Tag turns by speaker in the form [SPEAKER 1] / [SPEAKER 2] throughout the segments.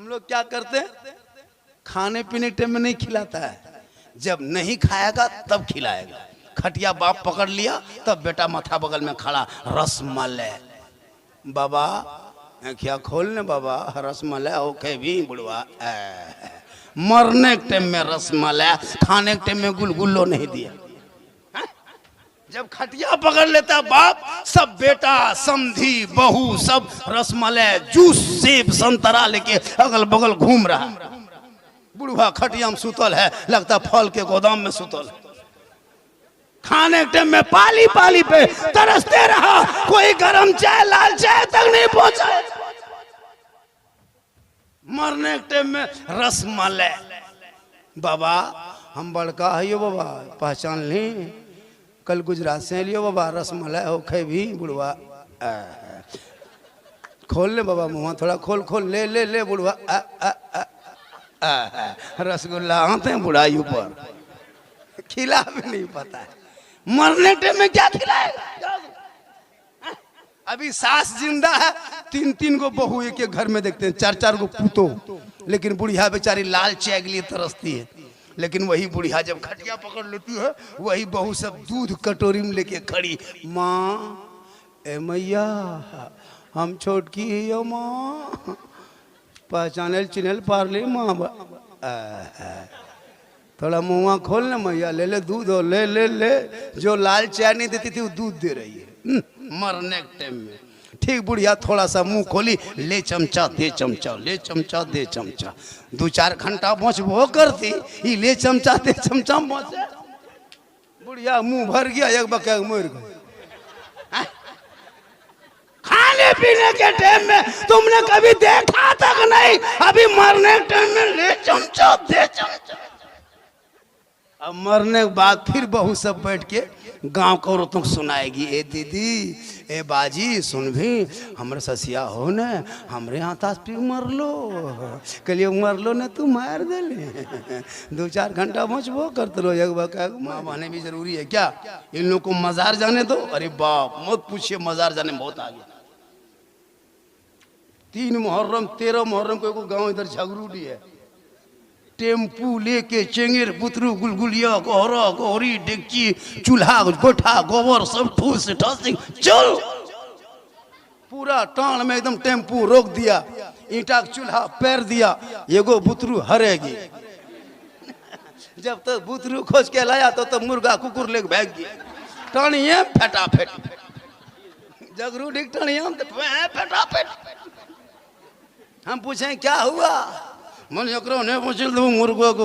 [SPEAKER 1] हम लोग क्या करते हैं, खाने पीने टाइम में नहीं खिलाता है, जब नहीं खाएगा तब खिलाएगा। खटिया बाप पकड़ लिया तब बेटा माथा बगल में खड़ा, रसमलाई बाबा क्या खोलने बाबा, रसमलाई ओके भी बुढ़वा। मरने के टाइम में रसमलाई, खाने के टाइम में गुलगुल्लो नहीं दिया। जब खटिया पकड़ लेता बाप, सब बेटा समधी बहू सब रसमलाई जूस सेब संतरा लेके अगल बगल घूम रहा। बुढ़वा खटिया में सुतल है, लगता फल के गोदाम में सुतल है। खाने के टाइम में पाली पाली पे तरसते रहा, कोई गरम चाय लाल चाय तक नहीं पहुंचा। मरने के टाइम में रसमलाई बाबा हम बड़का है यो बाबा, पहचान ली कल गुजरात से लियो बाबा, रसमलाई हो खे भी बुढ़वा। खोल ले बाबा मुँह थोड़ा खोल खोल, ले ले ले बुढ़वा। रसगुल्ला आते हैं बुढ़ाई ऊपर, खिला भी नहीं पता है। मरने टाइम में क्या खिलाएगा। अभी सास जिंदा है, तीन तीन को बहू एक एक घर में देखते हैं, चार चार को पूतो, लेकिन बुढ़िया बेचारी लाल चाय के लिए तरसती है। लेकिन वही बुढ़िया जब खटिया पकड़ लेती है, वही बहू सब दूध कटोरी में लेके खड़ी, माँ ए मैया हम छोटकी यो माँ, पहचानल चिन्हल पार ले माँ। थोड़ा मुँह खोल ना मैया, ले ले दूध हो, ले ले ले। जो लाल चाय नहीं देती थी वो दूध दे रही है। मरने के टाइम में ठीक बुढ़िया थोड़ा सा मुंह खोली, ले चमचा दे चमचा, ले चमचा दे चमचा। 2-4 घंटा पहुँच वो करती, ये ले चमचा दे चमचा पहुँचे। बुढ़िया मुंह भर गया, एक बके मर गई। खाने पीने के टाइम में तुमने कभी देखा तक नहीं, अभी मरने के टाइम में ले चमचा दे चमचा। अब मरने के बाद फिर बहू सब बैठ के गांव को औरतों को सुनाएगी, ए दीदी ए बाजी सुन भी, हमरे ससिया हो न हमरे यहाँ तास पी मर लो, कलिए मर लो न तू मार दे ले। 2-4 घंटा पहुँचबो करते लो। एक बार माँ बहने भी जरूरी है क्या, इन लोग को मजार जाने दो। अरे बाप मत पूछिए, मजार जाने बहुत आगे। 3 मुहर्रम 13 मुहर्रम को गाँव इधर झगरूडी है, टेम्पू लेके चेंगेर बुतरू गुलगुलिया गोहरा गोहरी डेगची चूल्हा गोठा गोबर सब ठूस ठासी चल। पूरा टाण में एकदम टेम्पू रोक दिया, ईंटा का चूल्हा पैर दिया, एगो बुतरू हरेगी। जब तक तो बुतरू खोज के लाया तो मुर्गा कुकुर लेके भाग गया। टाणिए फटाफट जगरू डिग टाणिए फटाफट। हम पूछें क्या हुआ, मन ने पूछल मुर्गा को।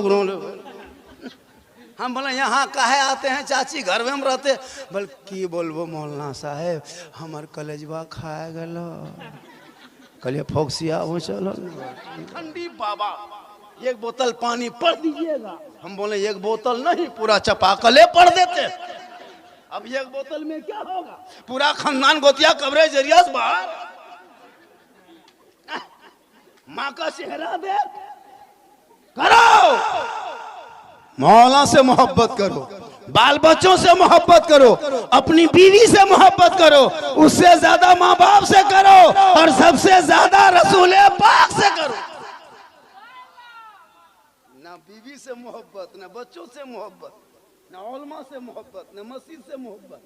[SPEAKER 1] हम बोले यहाँ काहे आते हैं चाची, घर में हम रहते। बल्कि बोलबो मौलाना साहेब हमार कलेजवा खाए गलो, कलिए फोक्सिया वो चलो ठंडी बाबा 1 बोतल पानी पड़ दीजिएगा। हम बोले 1 बोतल नहीं, पूरा चपाकले पड़ देते। अब 1 बोतल में क्या होगा, पूरा खानदान गोतिया कवरेज जरिया बाहर। माँ का चेहरा देख करो, मौला से मोहब्बत करो, बाल बच्चों से मोहब्बत करो, अपनी बीवी से मोहब्बत करो, उससे ज्यादा माँ बाप से करो, और सबसे ज्यादा रसूल पाक से करो। ना बीवी से मोहब्बत, ना बच्चों से मोहब्बत, ना उलमा से मोहब्बत, ना मस्जिद से मोहब्बत।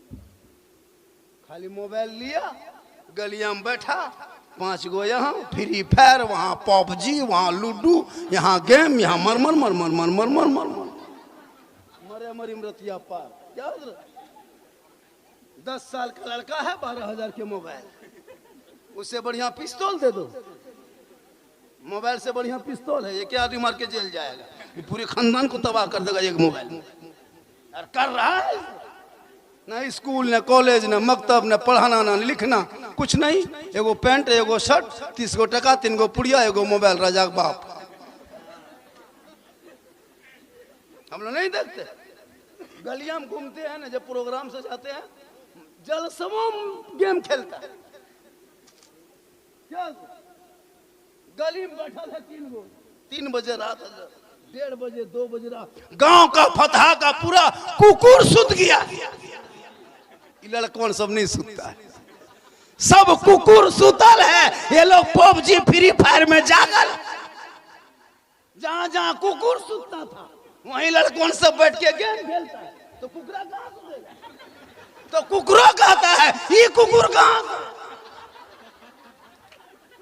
[SPEAKER 1] खाली मोबाइल लिया, गलिया में बैठा, 5 गो यहाँ फ्री फायर, वहाँ पबजी, वहाँ लूडो, यहाँ गेम, यहाँ मरमर मरमर मरमर मरमर मरे मरी मरतिया पार। क्या 10 साल का लड़का है, 12,000 के मोबाइल, उससे बढ़िया पिस्तौल दे दो। मोबाइल से बढ़िया पिस्तौल है, ये क्या आदमी मार के जेल जाएगा, ये पूरे खानदान को तबाह कर देगा एक मोबाइल। और कर रहा है ना, स्कूल न कॉलेज न मकतब न पढ़ाना न लिखना कुछ नहीं, एगो पैंट एगो शर्ट, 30 गो टका, 3 गो पुड़िया, एगो मोबाइल, राजा के बाप। हम लोग नहीं देखते, गलियां में घूमते हैं ना, जब प्रोग्राम से जाते हैं जलसमों गेम खेलता है। क्या गली में बैठा था 3 गो, 3 बजे रात, 1:30 बजे 2 बजे रात, गांव का फतहा का पूरा कुकुर सुत गया। लड़कन सब नहीं सुतता है, सब कुकुर सुतल है, ये लोग पबजी फ्री फायर में जागल। जहां जहां कुकुर सुतता था वहीं लड़कों सब बैठ के गेम खेलता है। तो कुकुरा कहां सुतेगा? तो कुकुरो कहता है ये कुकुर कहां से?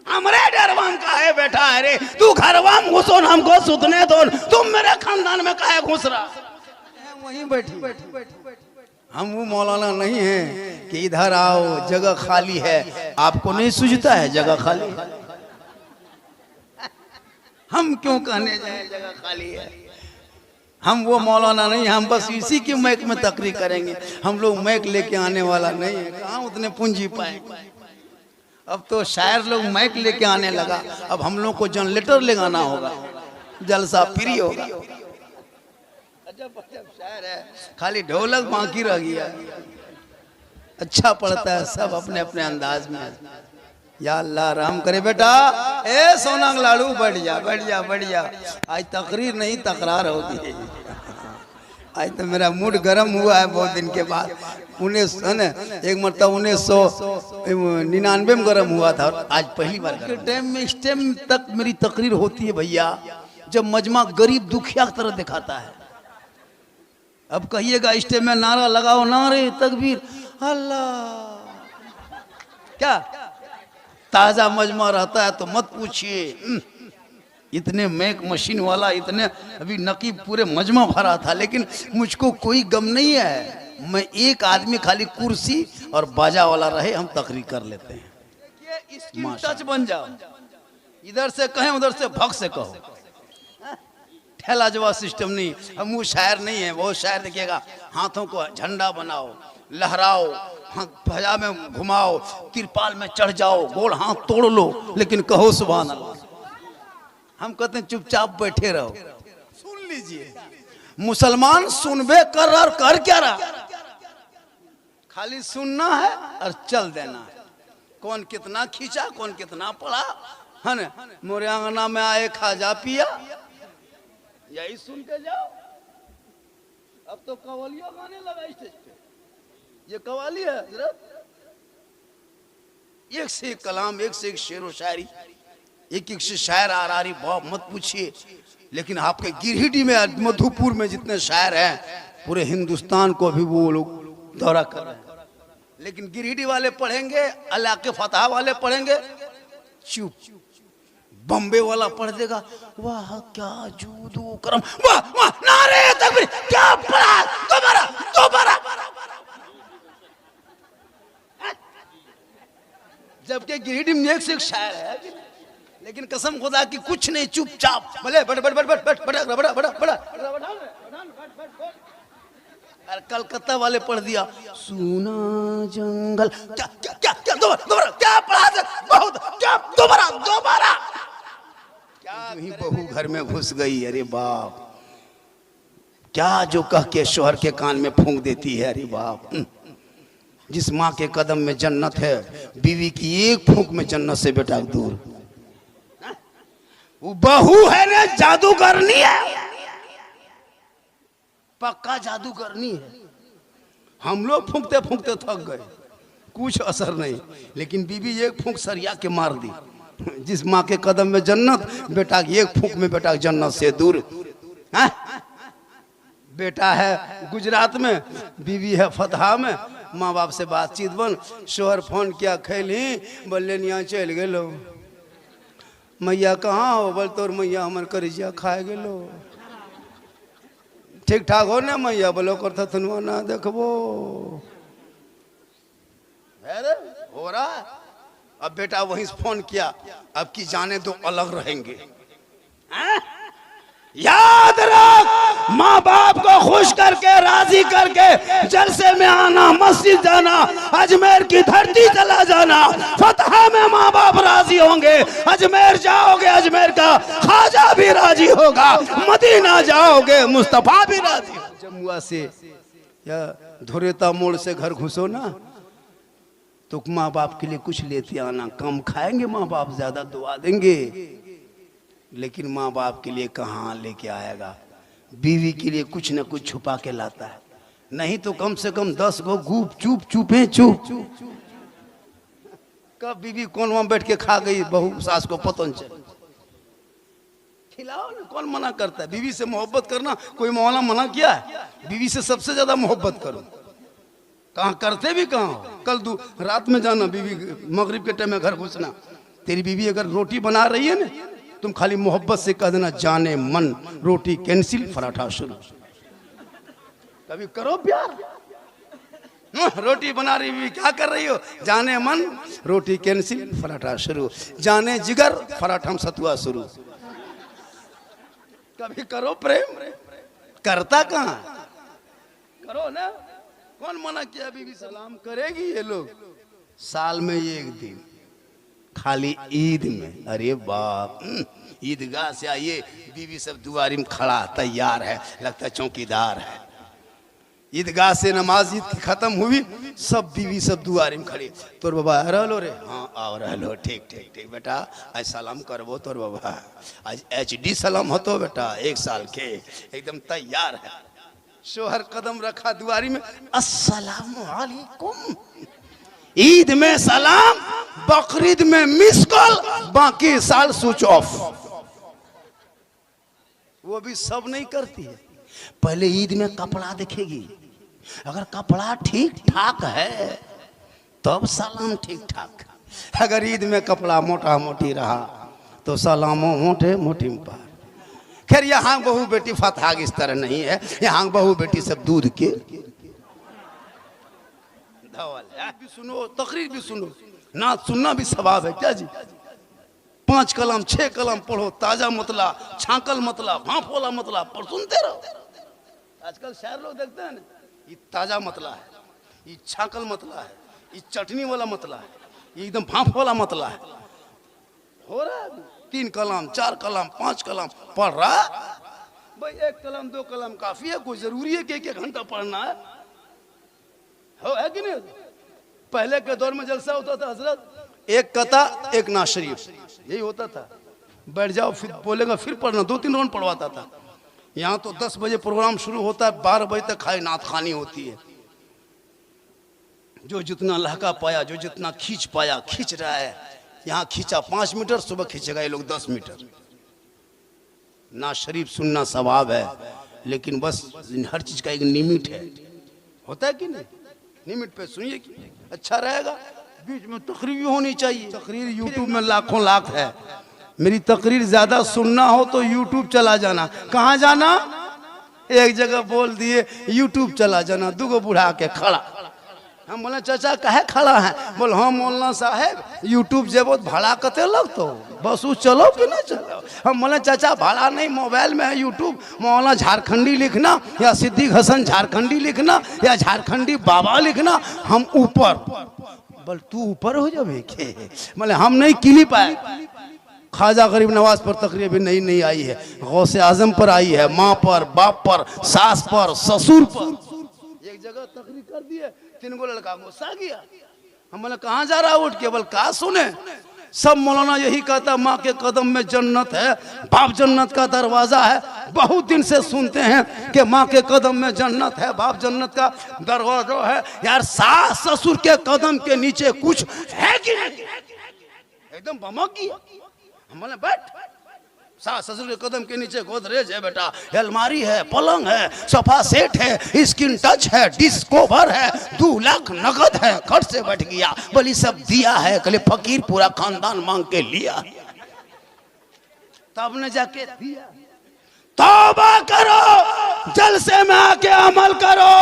[SPEAKER 1] हमरे डरवाम का है बेटा। अरे तू घरवाम घुसो हमको सुतने दो, तुम मेरे खानदान में काहे घुस रहा? वहीं बैठी। हम वो मौलाना नहीं है कि इधर आओ जगह खाली है। आपको नहीं सूझता है जगह खाली है? हम क्यों कहने जाए जगह खाली है? हम वो मौलाना नहीं, हम बस इसी की मैक में तकरीर करेंगे। हम लोग मैक लेके आने वाला नहीं है, कहाँ उतने पूंजी पाएंगे। अब तो शायर लोग मैक लेके आने लगा, अब हम लोग को जनरेटर लगाना होगा, जलसा फ्री होगा। अजब शायर है, खाली ढोलक बाकी रह गया। अच्छा पढ़ता है सब अपने अपने अंदाज में। या अल्लाह रहम करे बेटा। ए सोनांग लाड़ू बैठ जा बैठ जा बैठ जा। आज तकरीर नहीं तकरार होगी। आज तो मेरा मूड गर्म हुआ है बहुत दिन के बाद। 19 मरतबा 1999 में गर्म हुआ था, आज पहली बार। टाइम में इस टाइम तक मेरी तकरीर होती है भैया जब मजमा गरीब दुखिया की तरह दिखाता है। अब कहिएगा इस टाइम में नारा लगाओ, नारे तकबीर अल्लाह, क्या ताजा मजमा रहता है तो मत पूछिए। इतने मैक मशीन वाला, इतने अभी नकीब पूरे मजमा भरा था, लेकिन मुझको कोई गम नहीं है। मैं एक आदमी खाली कुर्सी और बाजा वाला रहे, हम तकरीर कर लेते हैं। इसकी टच बन जाओ, इधर से कहें उधर से भग से कहो। ठेला जवाब सिस्टम नहीं। हम वो शायर नहीं है। वो शायर देखिएगा हाथों को झंडा बनाओ, लहराओ, भजा में घुमाओ, तिरपाल में चढ़ जाओ, गोल हाथ तोड़ लो, लेकिन कहो सुभान अल्लाह। हम कहते हैं चुपचाप बैठे रहो। सुन लीजिए, मुसलमान सुनबे कर और कर क्या रहा? खाली सुनना है और चल देना है। कौन कितना खींचा, कौन कितना पढ़ा, है ना? मोरे आंगना में आए खाजा पिया, यही सुन के जाओ। अब तो कवालियां गाने लगा स्टेज पे। ये कवाली है हजरत, एक से एक कलाम, एक से एक शेर व शायरी, एक एक से शायर आरारी बहुत मत पूछिए। लेकिन आपके गिरिडीह में, मधुपुर में जितने शायर हैं, पूरे हिंदुस्तान को भी वो लोग दौरा कर रहे हैं। लेकिन गिरिडीह वाले पढ़ेंगे, अल्लाह के फतह वाले पढ़ेंगे चुप, बम्बे वाला पढ़ देगा वाह क्या जूदो करम, वाह वाह नारे तकबीर, क्या पढ़ा दोबारा दोबारा। जबकि गिरिडीह में एक से एक शायर है, लेकिन कसम खुदा की कुछ नहीं, चुपचाप भले बड़ बड़ बड़ बड़ बड़ बड़ा बड़ा बड़ा बड़ा। और कलकत्ता वाले पढ़ दिया सुना जंगल, क्या क्या क्या क्या दोबारा क्या पढ़ा बहुत, क्या दोबारा दोबारा। क्या ही बहू घर में घुस गई, अरे बाप, क्या जो कह के शोहर के कान में फूंक देती है, अरे बाप। जिस माँ के कदम में जन्नत है, बीवी की एक फूंक में जन्नत से बेटा दूर। वो बहू है ना, जादू करनी है, पक्का जादू करनी है। हम लोग फूंकते फूंकते थक गए, कुछ असर नहीं, लेकिन बीबी एक फूंक सरिया के मार दी। जिस माँ के कदम में जन्नत, बेटा की एक फूंक में बेटा जन्नत से दूर। बेटा है गुजरात में, बीवी है फतहा में, माँ बाप से बातचीत बन, शोहर फोन किया खैली, बोले यहाँ चल गेलो, मैया कहाँ हो, बोल तोर मैया हमर करिजिया खाए गेलो। ठीक ठाक हो ना मैया, बोलो करता थनवा ना देखबो, हो रहा। अब बेटा वहीं से फोन किया, अब की जाने दो अलग रहेंगे। याद रख, माँ बाप को खुश करके राजी करके जलसे में आना, मस्जिद जाना, अजमेर की धरती चला जाना। फतहा में माँ बाप राजी होंगे, अजमेर जाओगे अजमेर का ख्वाजा भी राजी होगा, मदीना जाओगे मुस्तफा भी राजी। जमुआ से या धुरेता मोड़ से घर घुसो ना, तो माँ बाप के लिए कुछ लेते आना। कम खाएंगे माँ बाप, ज्यादा दुआ देंगे, लेकिन माँ बाप के लिए कहाँ लेके आएगा। बीवी के लिए कुछ न कुछ छुपा के लाता है, नहीं तो कम से कम 10 गो गुप चुप चुपे चुप। कब बीवी कौन वहां बैठ के खा गई, बहू सास को पता न चले। खिलाओ ना, कौन मना करता है? बीवी से मोहब्बत करना कोई मौला मना किया है? बीवी से सबसे ज्यादा मोहब्बत करो। कहाँ करते भी कहाँ हो? कल रात में जाना, बीवी मगरिब के टाइम में घर घुसना। तेरी बीवी अगर रोटी बना रही है ना, तुम खाली मोहब्बत से कह देना जाने मन रोटी कैंसिल पराठा शुरू। कभी करो प्यार। रोटी बना रही बीवी, क्या कर रही हो? जाने मन रोटी कैंसिल पराठा शुरू, जाने जिगर पराठा सतुआ शुरू। कभी करो प्रेम। करता कहाँ? करो ना, कौन मना किया? बीवी सलाम करेगी। ये लोग साल में एक दिन, खाली ईद में। अरे बाप, ईदगाह से आइए, बीवी सब दुआरी में खड़ा तैयार है, लगता है चौकीदार है। ईदगाह से नमाज ईद की खत्म हुई, सब बीवी सब दुआरी में खड़ी। तोर बाबा रहलो रे? हाँ आओ रहलो। ठीक ठीक ठीक बेटा, आज सलाम करबो तोर बाबा, आज HD सलाम होतो बेटा, 1 साल के, एकदम तैयार है। शोहर कदम रखा दुआरी में, अस्सलामु अलैकुम। ईद में सलाम, बकरीद में मिस कॉल, बाकी साल स्विच ऑफ। वो भी सब नहीं करती है। पहले ईद में कपड़ा देखेगी, अगर कपड़ा ठीक ठाक है तब सलाम ठीक ठाक। अगर ईद में कपड़ा मोटा मोटी रहा तो सलामो मोटे मोटी में पार। खैर यहाँ बहू बेटी फतहाग इस तरह नहीं है, यहाँ बहू बेटी सब दूध के धवल भी सुनो, तकरीर भी सुनो, नाच सुनना भी सवाब है। क्या जी? 5 कलम 6 कलम पढ़ो, ताजा मतला, छाकल मतला, भाप वाला मतला पर सुनते रहो। आजकल शायर लोग देखते हैं ना, ये ताजा मतला है, ये छाकल मतला है, ये चटनी वाला मतला है, ये एकदम भाप वाला मतला है। हो रहा है 3 कलम 4 कलम 5 कलम पढ़ रहा भाई। 1 कलम 2 कलम काफी है, कोई जरूरी है कि 1 घंटा पढ़ना है? हो है कि नहीं? पहले के दौर में जलसा होता था हजरत, 1 कता 1 नाज शरीफ, यही होता था। बैठ जाओ, फिर बोलेगा फिर पढ़ना, 2-3 राउंड पढ़वाता था। यहाँ तो 10 बजे प्रोग्राम शुरू होता है, 12 बजे तक खाली नात खानी होती है। जो जितना लहका पाया, जो जितना खींच पाया खींच रहा है। यहाँ खींचा 5 मीटर, सुबह खींचेगा ये लोग 10 मीटर। ना शरीफ सुनना सवाब है, लेकिन बस हर चीज का एक लिमिट है। होता है कि नहीं? लिमिट पे सुनिए कि अच्छा रहेगा। बीच में तकरीर होनी चाहिए। तकरीर यूट्यूब में लाखों लाख है। मेरी तकरीर ज्यादा सुनना हो तो यूट्यूब चला जाना। कहाँ जाना? एक जगह बोल दिए यूट्यूब चला जाना। 2 बूढ़ा के खड़ा, हम बोले चाचा काहे खड़ा है? बोल हाँ मौलाना साहेब, यूट्यूब जेबो भाड़ा कते लगतो, बस वो चलो कि ना चलो। हम बोले चाचा भाड़ा नहीं, मोबाइल में है यूट्यूब, मौलाना झारखंडी लिखना या सिद्दीक हसन झारखंडी लिखना या झारखंडी बाबा लिखना, हम ऊपर। बोल तू ऊपर हो जावे के? बोले हम नहीं क्लिप आए। ख्वाजा गरीब नवाज पर तकरीर भी नहीं आई है, गौसे आजम पर आई है, माँ पर, बाप पर, सास पर, ससुर पर। एक जगह तकरीर कर दिए, 3 लड़का गुस्सा गया। हम बोले कहाँ जा रहा उठ के? बोल कहा सुने? सब मौलाना यही कहता माँ के कदम में जन्नत है, बाप जन्नत का दरवाजा है। बहुत दिन से सुनते हैं कि माँ के कदम में जन्नत है, बाप जन्नत का दरवाजा है। यार सास ससुर के कदम के नीचे कुछ है कि नहीं? एकदम बमक गया। हम बोले बैठ, सास ससुर के कदम के नीचे गोदरेज है बेटा, अलमारी है, पलंग है, सोफा सेट है, स्किन टच है, डिस्कवर है, 2 लाख नगद है। घर से बैठ गया, बोली सब दिया है। कल फकीर पूरा खानदान मांग के लिया, तब ने जाके दिया। तौबा करो, जलसे में आके अमल करो,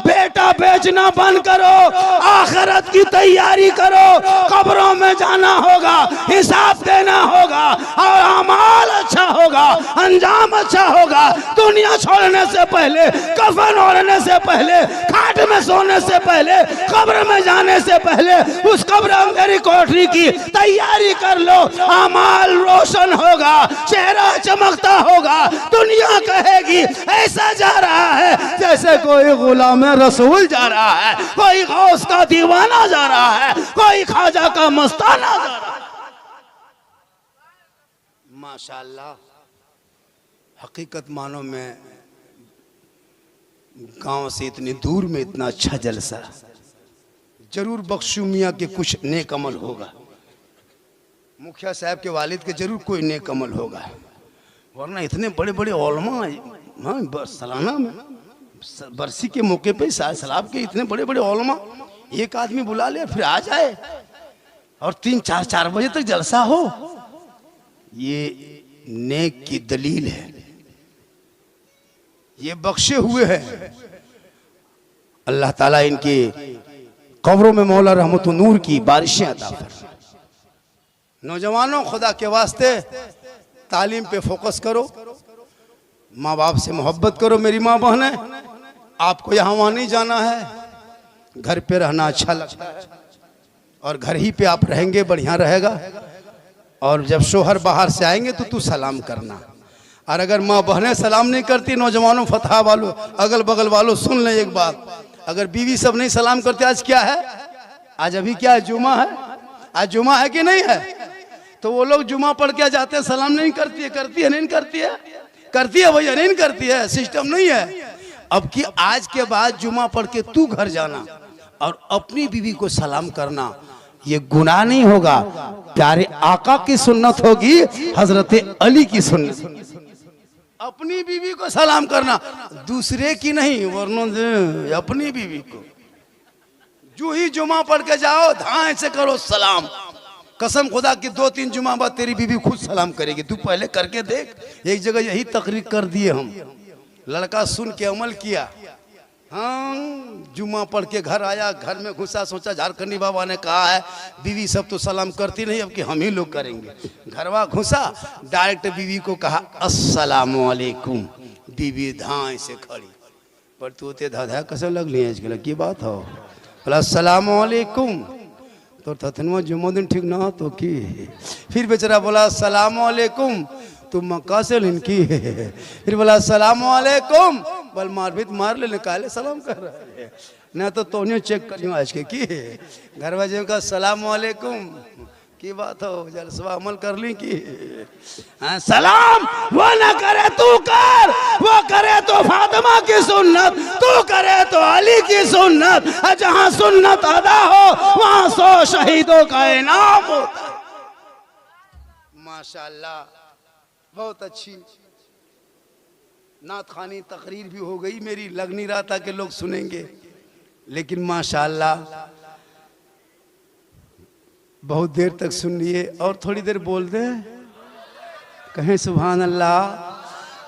[SPEAKER 1] बेटा बेचना बंद करो, आखिरत की तैयारी करो। कब्रों में जाना होगा, हिसाब देना होगा, और अमाल अच्छा होगा, अंजाम अच्छा होगा। दुनिया छोड़ने से पहले, कफन ओढ़ने से पहले, खाट में सोने से पहले, कब्र में जाने से पहले उस कब्र अंधेरी कोठरी की तैयारी कर लो। अमाल रोशन होगा, चेहरा चमकता होगा। दुनिया कहेगी ऐसा जा रहा है जैसे कोई गुलाम रसूल जा रहा है, कोई गौस का दीवाना जा रहा है, कोई ख्वाजा का मस्ताना जा रहा है। माशाल्लाह, हकीकत मानो में गांव से इतनी दूर में इतना अच्छा जलसा। जरूर बख्शू मियाँ के कुछ नेक अमल होगा, मुखिया साहब के वालिद के जरूर कोई नेक अमल होगा। वरना इतने बड़े बड़े ओलमा हाँ सालाना में बरसी के मौके पे सलाब के इतने बड़े बड़े ओलमा एक आदमी बुला ले फिर आ जाए और 3-4 बजे तक जलसा हो, ये नेक की दलील है, ये बख्शे हुए हैं। अल्लाह ताला इनके कब्रों में मौला रहमत नूर की बारिशें अता फरमाए। नौजवानों, खुदा के वास्ते तालीम पे फोकस करो, माँ बाप से मोहब्बत करो। मेरी माँ बहनें, आपको यहाँ वहाँ नहीं जाना है, घर पे रहना अच्छा लगता है और घर ही पे आप रहेंगे बढ़िया रहेगा। और जब शोहर बाहर से आएंगे तो तू सलाम करना, और अगर माँ बहनें सलाम नहीं करती, नौजवानों, फतहा वालों, अगल बगल वालों, सुन लें एक बात, अगर बीवी सब नहीं सलाम करते, आज क्या है, आज अभी क्या है, जुमा है, आज जुमा है कि नहीं है, तो वो लोग जुमा पढ़ के जाते हैं, सलाम नहीं करती है, करती है नहीं करती है, करती है भैया नहीं करती है, सिस्टम नहीं है। अब कि आज के बाद जुमा पढ़ के तू घर जाना और अपनी बीवी को सलाम करना, ये गुनाह नहीं होगा, प्यारे आका की सुन्नत होगी, हजरत अली की सुन्नत। अपनी बीवी को सलाम करना, दूसरे की नहीं, वरना अपनी बीवी को जो ही जुमा पढ़ के जाओ धाए से करो सलाम। कसम खुदा की 2-3 जुमा बाद तेरी बीवी खुद सलाम करेगी, तू पहले करके देख। एक जगह यही तकरीर कर दिए हम, लड़का सुन के अमल किया, हाँ जुमा पढ़ के घर आया, घर में घुसा, सोचा झारखंडी बाबा ने कहा है बीवी सब तो सलाम करती नहीं, अब कि हम ही लोग करेंगे। घरवा घुसा, डायरेक्ट बीवी को कहा अस्सलामु अलैकुम, बीवी धाए से खड़ी, पर तू ते धाधा कैसे लग ली है, की बात हो, बोला अस्सलामु अलैकुम, तो तथनवा जुम्मा दिन ठीक ना तो की, फिर बेचारा बोला अस्सलामु अलैकुम, तुम मक्का से लिनकी है, फिर बोला अस्सलामु अलैकुम, बल मारपीट मार ले, निकाले सलाम कर रहा है ना, तो तोने चेक करियो आज के की घर वाले का अस्सलामु अलैकुम की बात हो, जलसा अमल कर ली की हाँ, सलाम वो ना करे तू कर, वो करे तो फातिमा की सुन्नत, तू करे तो अली की सुन्नत, जहाँ सुन्नत अदा हो वहाँ 100 शहीदों का इनाम होता। माशाअल्लाह, बहुत अच्छी नात खानी तकरीर भी हो गई मेरी, लग नहीं रहा था कि लोग सुनेंगे, लेकिन माशाअल्लाह बहुत देर तक सुन लिए, और थोड़ी देर बोल दे, कहें सुभान अल्लाह।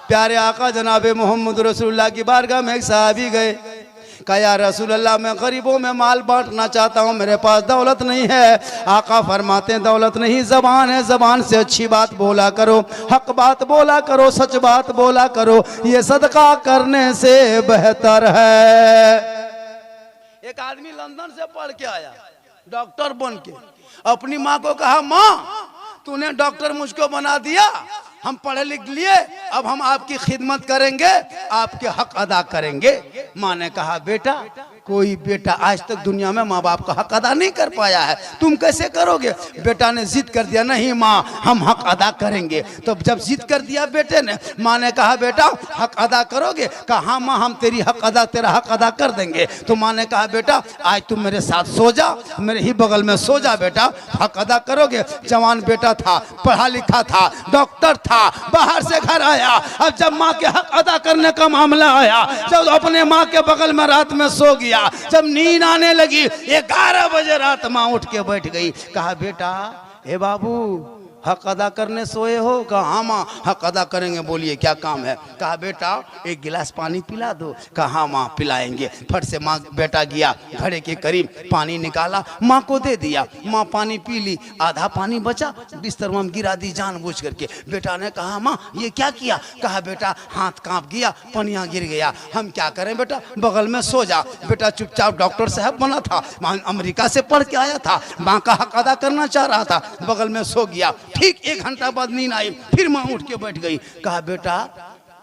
[SPEAKER 1] प्यारे आका जनाबे मोहम्मद रसूलुल्लाह की बारगाह में एक सहाबी गए, कहा या रसूल अल्लाह मैं गरीबों में माल बांटना चाहता हूँ, मेरे पास दौलत नहीं है। आका फरमाते हैं दौलत नहीं ज़बान है, ज़बान से अच्छी बात बोला करो, हक बात बोला करो, सच बात बोला करो, ये सदका करने से बेहतर है। एक आदमी लंदन से पढ़ के आया, डॉक्टर बन के, अपनी माँ को कहा माँ तूने डॉक्टर मुझको बना दिया, हम पढ़े लिख लिए, अब हम आपकी खिदमत करेंगे, आपके हक अदा करेंगे। माँ ने कहा बेटा, कोई बेटा आज तक दुनिया में माँ बाप का हक अदा नहीं कर पाया है, तुम कैसे करोगे। बेटा ने जिद कर दिया, नहीं माँ हम हक अदा करेंगे। तो जब जिद कर दिया बेटे ने, माँ ने कहा बेटा हक अदा करोगे, कहा हाँ माँ हम तेरा हक अदा कर देंगे। तो माँ ने कहा बेटा आज तुम मेरे साथ सो जा, मेरे ही बगल में सो जा बेटा, हक अदा करोगे। जवान बेटा था, पढ़ा लिखा था, डॉक्टर था, बाहर से घर आया, अब जब माँ के हक अदा करने का मामला आया, जब अपने माँ के बगल में रात में सो गया, जब नींद आने लगी 11 बजे रात माँ उठ के बैठ गई, कहा बेटा ए बाबू हक अदा करने सोए हो, कहा हाँ माँ हक अदा करेंगे, बोलिए क्या काम है। कहा बेटा एक गिलास पानी पिला दो, कहा हाँ माँ पिलाएंगे। फट से माँ बेटा गया घड़े के करीब, पानी निकाला, माँ को दे दिया, माँ पानी पी ली, आधा पानी बचा बिस्तर में गिरा दी जानबूझ करके। बेटा ने कहा माँ ये क्या किया, कहा बेटा हाथ कांप गया, पनिया गिर गया, हम क्या करें बेटा, बगल में सो जा। बेटा चुपचाप डॉक्टर साहब बना था, अमेरिका से पढ़ के आया था, माँ का हक अदा करना चाह रहा था, बगल में सो गया। ठीक 1 घंटा बाद नींद आई, फिर माँ उठ के बैठ गई, कहा बेटा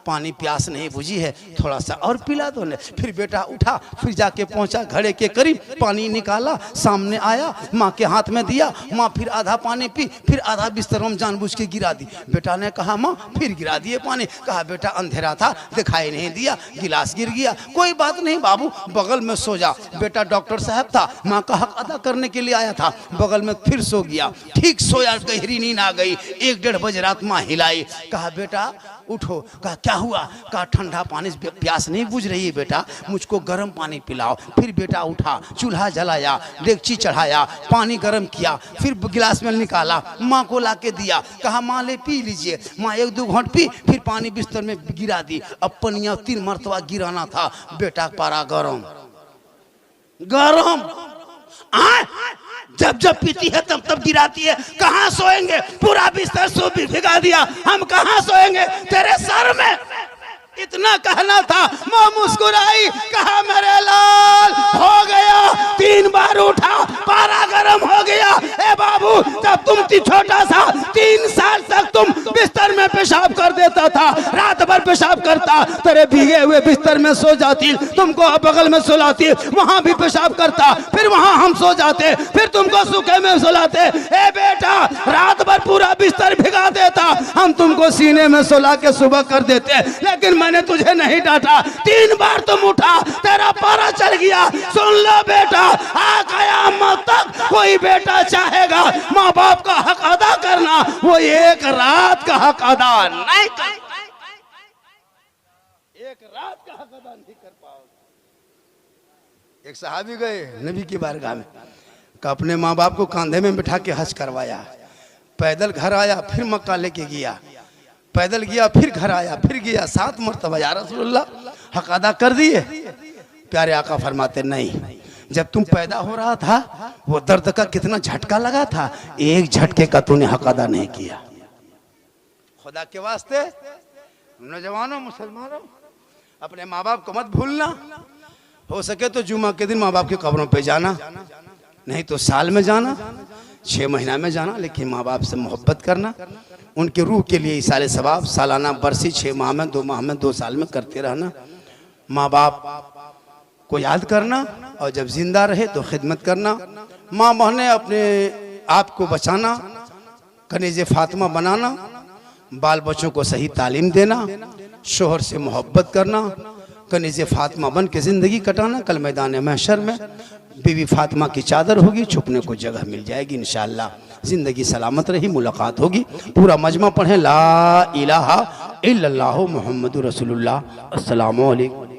[SPEAKER 1] पानी प्यास नहीं बुझी है, थोड़ा सा और पिला दो ने। फिर बेटा उठा, फिर जाके पहुंचा घड़े के करीब, पानी निकाला, सामने आया, माँ के हाथ में दिया। माँ फिर आधा पानी पी, फिर आधा बिस्तर में जानबूझ के गिरा दी। बेटा ने कहा माँ फिर गिरा दिए पानी। कहा बेटा अंधेरा था, दिखाई नहीं दिया, गिलास गिर गया, कोई बात नहीं बाबू, बगल में सो जा। बेटा डॉक्टर साहब था, माँ का हक अदा करने के लिए आया था, बगल में फिर सो गया। ठीक सोया, गहरी नींद आ गई। 1-1:30 बजे रात माँ हिलाई। कहा बेटा उठो। कहा क्या हुआ? कहा ठंडा पानी से प्यास नहीं बुझ रही है बेटा, मुझको गर्म पानी पिलाओ। फिर बेटा उठा, चूल्हा जलाया, डेगची चढ़ाया, पानी गर्म किया, फिर गिलास में निकाला, माँ को ला के दिया। कहा माँ ले पी लीजिए। माँ 1-2 घूंट पी, फिर पानी बिस्तर में गिरा दी। अब पनिया 3 मरतबा गिराना था। बेटा पारा गरम गरम, जब जब पीती है तब तब गिराती है। कहाँ सोएंगे? पूरा बिस्तर सो भी भिगा दिया, हम कहाँ सोएंगे? तेरे सर में इतना कहना था। माँ मुस्कुराई, कहा मेरे लाल हो गया। 3 बार उठा, पारा गरम हो गया। ए बाबू, जब तुम छोटा सा 3 साल तक तुम बिस्तर में पेशाब कर देता था, रात भर पेशाब करता, तेरे भीगे हुए बिस्तर में सो जाती, तुमको बगल में सुलाती, वहां भी पेशाब करता, फिर वहां हम सो जाते, फिर तुमको सूखे में सुलाते। ए बेटा, रात भर पूरा बिस्तर भिगा देता, हम तुमको सीने में सुला के सुबह कर देते, लेकिन मैंने तुझे नहीं डांटा। 3 बार तुम उठा, तेरा पारा चल गया। सुन लो बेटा, आ कयामत तक कोई बेटा चाहेगा माँ बाप का हक अदा करना, वो एक रात का हक अदा नहीं कर, एक रात का हक अदा नहीं कर पाओगे। एक सहाबी गए नबी की बारगाह में, का अपने माँ बाप को कांधे में बिठा के हज करवाया, पैदल घर आया, फिर मक्का लेके गया, पैदल गया, फिर घर आया, फिर गया, 7 मरतबा या रसूलुल्लाह हक अदा कर दिए। प्यारे आका फरमाते नहीं, जब तुम पैदा हो रहा था वो दर्द का कितना झटका लगा था, एक झटके का तूने हक अदा नहीं किया। खुदा के वास्ते नौजवानों, मुसलमानों, अपने माँ बाप को मत भूलना। हो सके तो जुमा के दिन माँ बाप की कब्रों पे जाना, नहीं तो साल में जाना, 6 महीना में जाना, लेकिन माँ बाप से मोहब्बत करना, उनके रूह के लिए इसाले सवाब सालाना बरसी 6 माह में, 2 माह में, 2 साल में करते रहना। माँ बाप को याद करना, और जब जिंदा रहे तो खिदमत करना। माँ बहने अपने आप को बचाना, कनीज़े फातिमा बनाना, बाल बच्चों को सही तालीम देना, शोहर से मोहब्बत करना, कनीज़े फातिमा बन के ज़िंदगी कटाना। कल मैदान महशर में बीवी फातिमा की चादर होगी, छुपने को जगह मिल जाएगी इंशाअल्लाह। ज़िंदगी सलामत रही, मुलाकात होगी। पूरा मजमा पढ़ें ला इलाहा इल्लल्लाहु मुहम्मदुर रसूलुल्लाह। अस्सलामु अलैकुम।